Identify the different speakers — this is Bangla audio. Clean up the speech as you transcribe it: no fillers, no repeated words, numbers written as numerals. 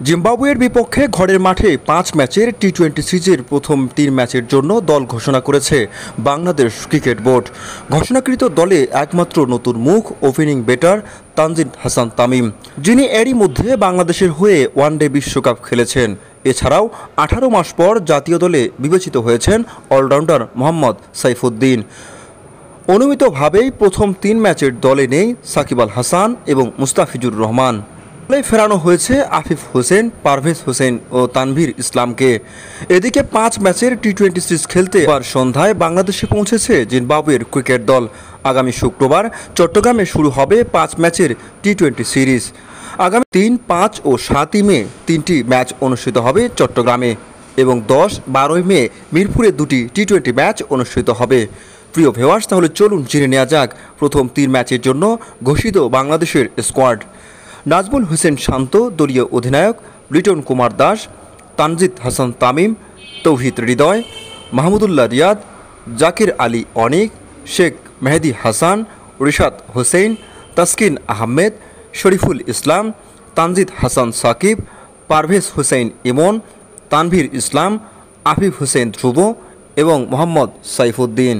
Speaker 1: জিম্বাবুয়ের বিপক্ষে ঘরের মাঠে ৫ ম্যাচের টি-20 সিরিজের প্রথম ৩ ম্যাচের জন্য দল ঘোষণা করেছে বাংলাদেশ ক্রিকেট বোর্ড। ঘোষণাকৃত দলে একমাত্র নতুন মুখ ওপেনিং ব্যাটার তানজিদ হাসান তামিম, যিনি এরই মধ্যে বাংলাদেশের হয়ে ওয়ানডে বিশ্বকাপ খেলেছেন। এছাড়াও ১৮ মাস পর জাতীয় দলে বিবেচিত হয়েছেন অলরাউন্ডার মোহাম্মদ সাইফুদ্দিন। অনুমিতভাবেই প্রথম ৩ ম্যাচের দলে নেই সাকিব আল হাসান এবং মুস্তাফিজুর রহমান। ফেরানো হয়েছে আফিফ হোসেন, পারভেজ হোসেন ও তানভীর ইসলামকে। এদিকে ৫ ম্যাচের টি-20 সিরিজ খেলতে এবার সন্ধ্যায় বাংলাদেশে পৌঁছেছে জিম্বাবুয়ের ক্রিকেট দল। আগামী শুক্রবার চট্টগ্রামে শুরু হবে ৫ ম্যাচের টি-20 সিরিজ। আগামী ৩, ৫ ও ৭ই মে ৩টি ম্যাচ অনুষ্ঠিত হবে চট্টগ্রামে এবং ১০, ১২ মে মিরপুরে ২টি টি-20 ম্যাচ অনুষ্ঠিত হবে। প্রিয় ভিউয়ার্স, তাহলে চলুন জেনে নেওয়া যাক প্রথম ৩ ম্যাচের জন্য ঘোষিত বাংলাদেশের স্কোয়াড। নাজমুল হোসেন শান্ত দলীয় অধিনায়ক, লিটন কুমার দাস, তানজিদ হাসান তামিম, তৌহিদ হৃদয়, মাহমুদুল্লাহ রিয়াদ, জাকির আলী অনিক, শেখ মেহেদী হাসান, রিশাদ হোসেন, তাসকিন আহমেদ, শরীফুল ইসলাম, তানজিদ হাসান সাকিব, পারভেজ হোসেন ইমন, তানভীর ইসলাম, আফিফ হোসেন ধ্রুব এবং মোহাম্মদ সাইফুদ্দিন।